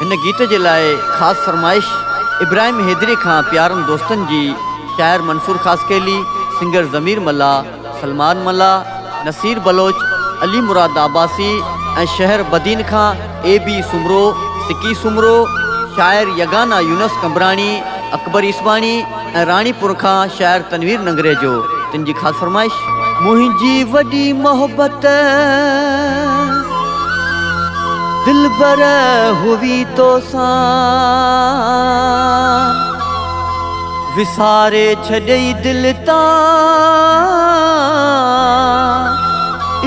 इन गीत जे लाए ख़ास फरमाइश इब्राहिम हैदरी खां प्यारन दोस्तन जी। शायर मंसूर खासकेली, सिंगर ज़मीर मल्ला, सलमान मल्ला, नसीर बलोच, अली मुराद आबासी ऐं शहर बदीन खां AB सुमरो, सिकी सुमरो। शायर यगाना यूनस कंबराणी, अकबर इस्मानी ऐं राणीपुर खां शायर तनवीर नंगरे जो। तिन जी ख़ास फरमाइश। मुंहिंजी वॾी मोहब्बत दिलबर हुई तो सां, विसारे छॾई दिल तां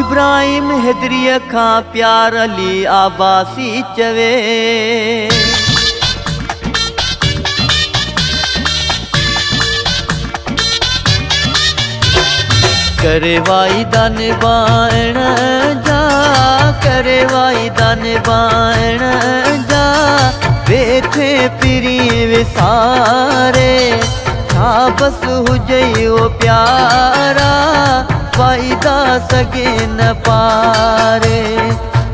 इब्राहिम हैदरीअ खां प्यार अली आबासी चवे। करे वाइदा निभाइण जा, करे वाइदा निभाइण जा, वेठे पिरी विसारे छा बस हुजई ओ प्यारा, वाइदा सगे न पारे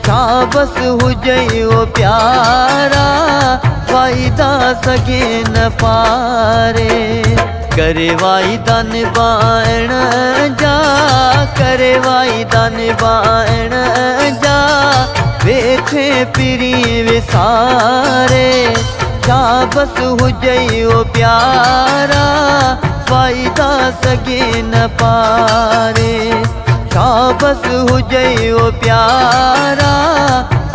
छा बस हुजई ओ प्यारा, वाइदा सगे न पारे। करे वाइदा निभाइण जा, करे वाइदा निभाइण जा, वेठे पिरी विसारे छा बस हुजई ओ प्यारा, वाइदा सगे न पारे छा बस हुजई ओ प्यारा,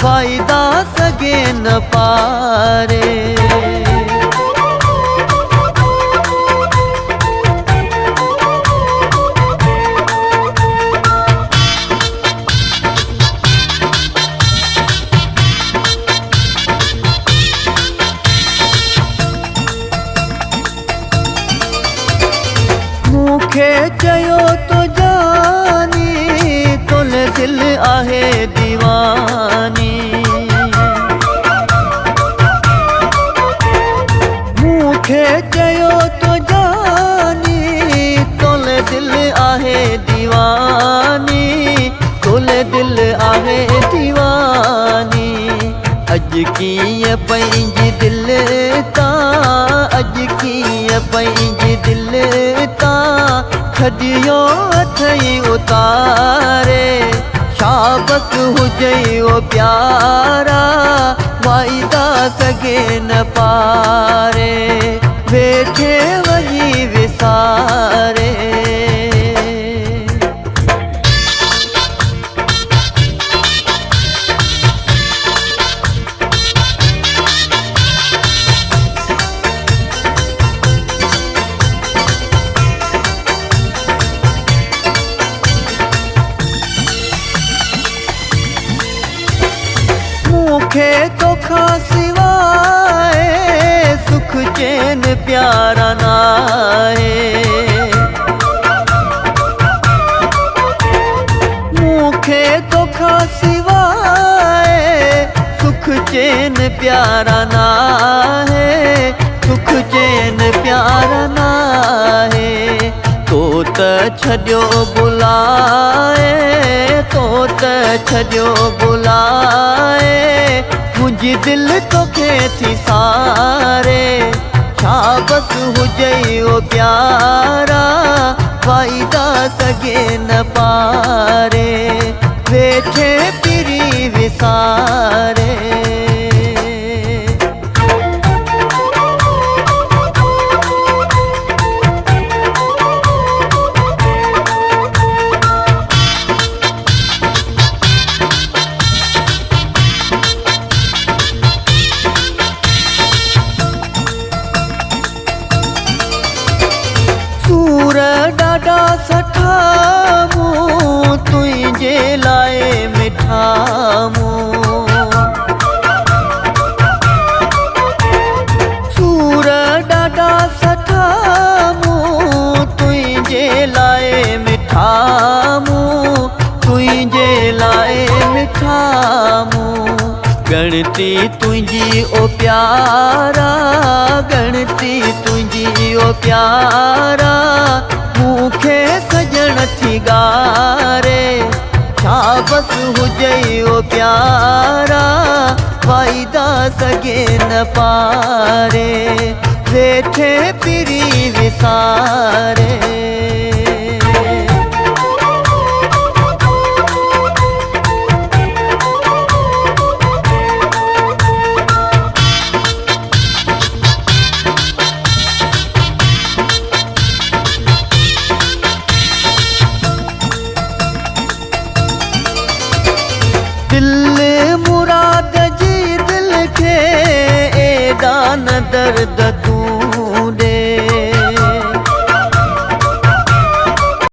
वाइदा सगे न पारे। मूंखे चयो तो जानी, तुल दिल आहे दीवानी। मूंखे चयो तो जानी, तुल दिल आहे दीवानी, तुल दिल आहे दीवानी। अॼु कीअं पंहिंजी दिल तां, अॼु कीअं पंहिंजी दिल तां छॾियो अथई उतारे, छा बस हुजई ओ प्यारा, वाइदा सगे न पारे, वेठे वञी विसारे। मूंखे तोखां सिवाए सुख चैन प्यारा नाहे, मूंखे तोखां सिवाए सुख चैन प्यारा नाहे, सुख चैन प्यारा नाहे। तो त छॾियो बुलाए, तो त छॾियो बुलाए, मुंहिंजी दिल तोखे थी सारे, छा बस हुजई ओ प्यारा, वाइदा सगे न पारे, वेठे पिरी विसारे। सूर ॾाढा सठा मूं तुंहिंजे लाइ मिठा मूं, सूर ॾाढा सठा मूं तुंहिंजे लाइ मिठा मूं, तुंहिंजे लाइ मिठा मूं। गणती तुंहिंजी ओ प्यारा, गणती तुंहिंजी ओ प्यारा, मूंखे सजण थी ॻारे, छा बस हुजई ओ प्यारा, वाई दा सगे न पारे, वेठे पिरी विसारे। दिल मुराद जी दिल खे एडा न दर्द तू